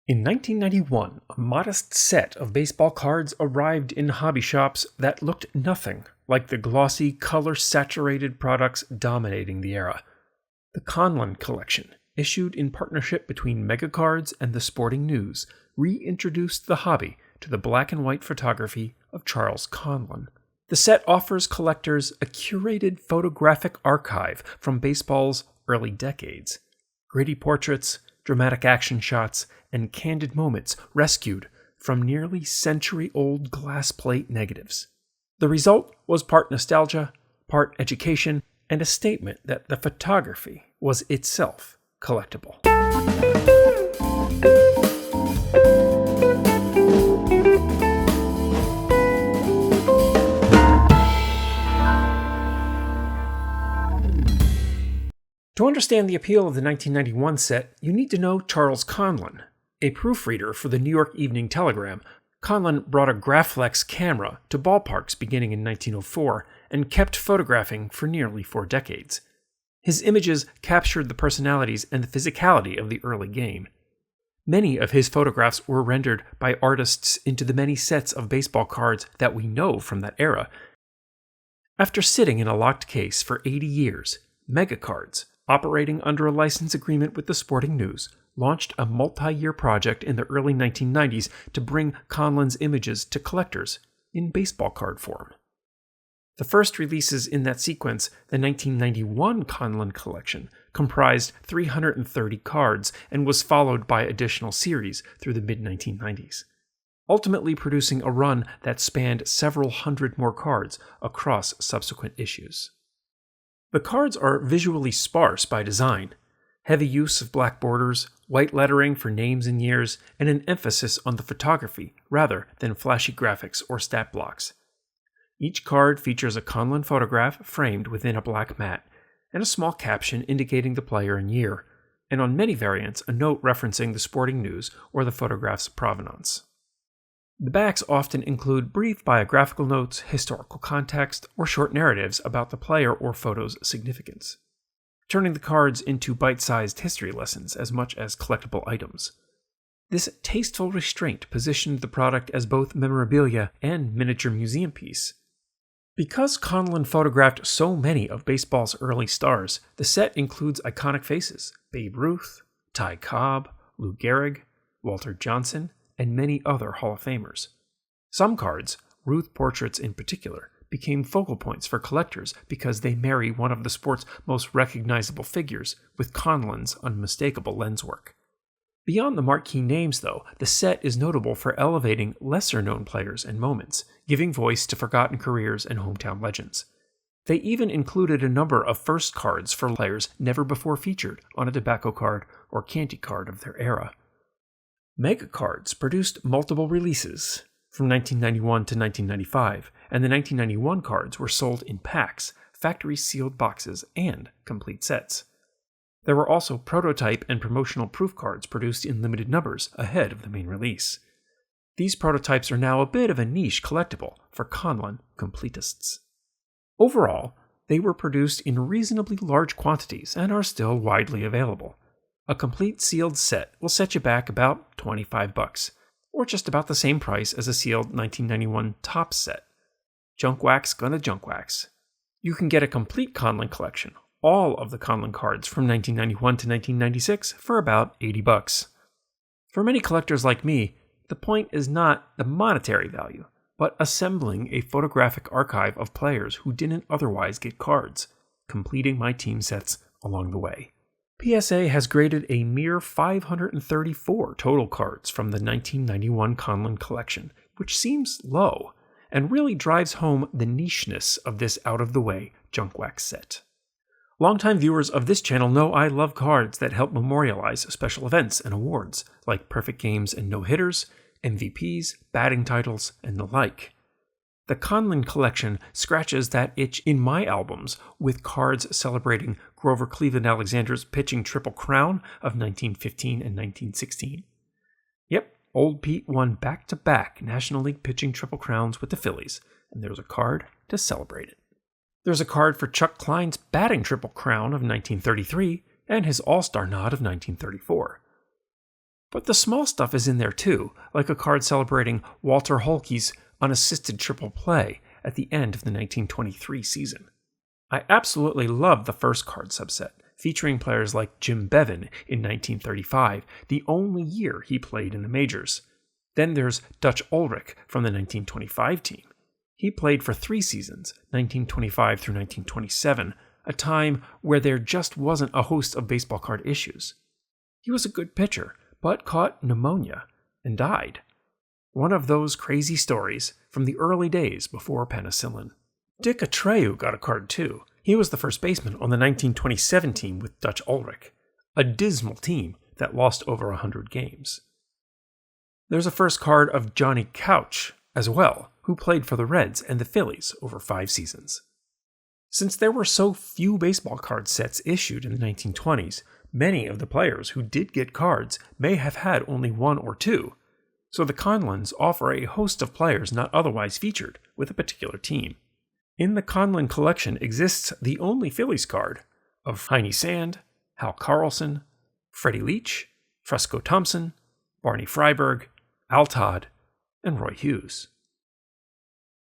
In 1991, a modest set of baseball cards arrived in hobby shops that looked nothing like the glossy, color-saturated products dominating the era. The Conlon Collection, issued in partnership between Mega Cards and the Sporting News, reintroduced the hobby to the black and white photography of Charles Conlon. The set offers collectors a curated photographic archive from baseball's early decades. Gritty portraits, dramatic action shots, and candid moments rescued from nearly century-old glass plate negatives. The result was part nostalgia, part education, and a statement that the photography was itself collectible. To understand the appeal of the 1991 set, you need to know Charles Conlon. A proofreader for the New York Evening Telegram, Conlon brought a Graflex camera to ballparks beginning in 1904 and kept photographing for nearly 4 decades. His images captured the personalities and the physicality of the early game. Many of his photographs were rendered by artists into the many sets of baseball cards that we know from that era. After sitting in a locked case for 80 years, Mega Cards, operating under a license agreement with the Sporting News, launched a multi-year project in the early 1990s to bring Conlon's images to collectors in baseball card form. The first releases in that sequence, the 1991 Conlon Collection, comprised 330 cards and was followed by additional series through the mid-1990s, ultimately producing a run that spanned several hundred more cards across subsequent issues. The cards are visually sparse by design. Heavy use of black borders, white lettering for names and years, and an emphasis on the photography rather than flashy graphics or stat blocks. Each card features a Conlon photograph framed within a black mat, and a small caption indicating the player and year, and on many variants a note referencing the Sporting News or the photograph's provenance. The backs often include brief biographical notes, historical context, or short narratives about the player or photo's significance, turning the cards into bite-sized history lessons as much as collectible items. This tasteful restraint positioned the product as both memorabilia and miniature museum piece. Because Conlon photographed so many of baseball's early stars, the set includes iconic faces: Babe Ruth, Ty Cobb, Lou Gehrig, Walter Johnson, and many other Hall of Famers. Some cards, Ruth portraits in particular, became focal points for collectors because they marry one of the sport's most recognizable figures with Conlon's unmistakable lens work. Beyond the marquee names, though, the set is notable for elevating lesser-known players and moments, giving voice to forgotten careers and hometown legends. They even included a number of first cards for players never before featured on a tobacco card or candy card of their era. Mega Cards produced multiple releases from 1991 to 1995, and the 1991 cards were sold in packs, factory-sealed boxes, and complete sets. There were also prototype and promotional proof cards produced in limited numbers ahead of the main release. These prototypes are now a bit of a niche collectible for Conlon completists. Overall, they were produced in reasonably large quantities and are still widely available. A complete sealed set will set you back about $25, or just about the same price as a sealed 1991 Topps set. Junk wax gonna junk wax. You can get a complete Conlon collection, all of the Conlon cards from 1991 to 1996, for about $80. For many collectors like me, the point is not the monetary value, but assembling a photographic archive of players who didn't otherwise get cards, completing my team sets along the way. PSA has graded a mere 534 total cards from the 1991 Conlon Collection, which seems low, and really drives home the nicheness of this out-of-the-way junk wax set. Longtime viewers of this channel know I love cards that help memorialize special events and awards, like perfect games and no-hitters, MVPs, batting titles, and the like. The Conlon Collection scratches that itch in my albums with cards celebrating Grover Cleveland Alexander's pitching Triple Crown of 1915 and 1916. Yep, Old Pete won back-to-back National League pitching Triple Crowns with the Phillies, and there's a card to celebrate it. There's a card for Chuck Klein's batting Triple Crown of 1933 and his All-Star nod of 1934. But the small stuff is in there too, like a card celebrating Walter Holke's unassisted triple play at the end of the 1923 season. I absolutely love the first card subset, featuring players like Jim Bevan in 1935, the only year he played in the majors. Then there's Dutch Ulrich from the 1925 team. He played for 3 seasons, 1925 through 1927, a time where there just wasn't a host of baseball card issues. He was a good pitcher, but caught pneumonia and died. One of those crazy stories from the early days before penicillin. Dick Atreyu got a card too. He was the first baseman on the 1927 team with Dutch Ulrich, a dismal team that lost over 100 games. There's a first card of Johnny Couch as well, who played for the Reds and the Phillies over 5 seasons. Since there were so few baseball card sets issued in the 1920s, many of the players who did get cards may have had only 1 or 2, so the Conlons offer a host of players not otherwise featured with a particular team. In the Conlon Collection exists the only Phillies card of Heine Sand, Hal Carlson, Freddie Leach, Fresco Thompson, Barney Freiberg, Al Todd, and Roy Hughes.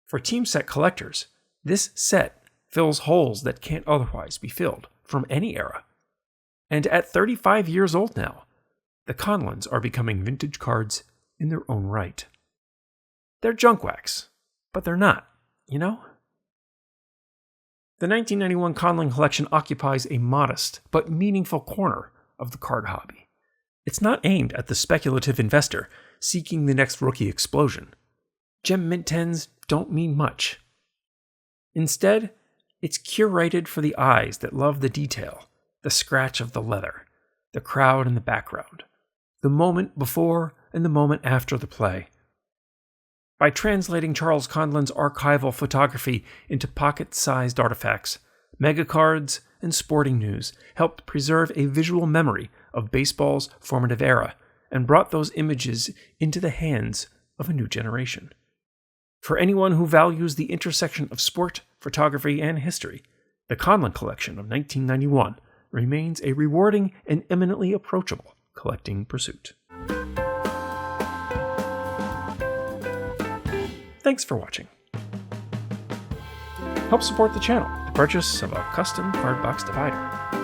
For team set collectors, this set fills holes that can't otherwise be filled from any era. And at 35 years old now, the Conlons are becoming vintage cards in their own right. They're junk wax, but they're not, you know? The 1991 Conlon Collection occupies a modest but meaningful corner of the card hobby. It's not aimed at the speculative investor seeking the next rookie explosion. Gem Mint 10s don't mean much. Instead, it's curated for the eyes that love the detail, the scratch of the leather, the crowd in the background, the moment before and the moment after the play. By translating Charles Conlon's archival photography into pocket-sized artifacts, megacards and sporting news helped preserve a visual memory of baseball's formative era and brought those images into the hands of a new generation. For anyone who values the intersection of sport, photography, and history, the Conlon Collection of 1991 remains a rewarding and eminently approachable collecting pursuit. Thanks for watching. Help support the channel with the purchase of a custom card box divider,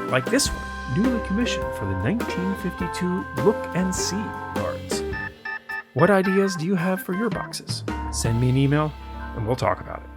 like this one, newly commissioned for the 1952 Look and See cards. What ideas do you have for your boxes? Send me an email and we'll talk about it.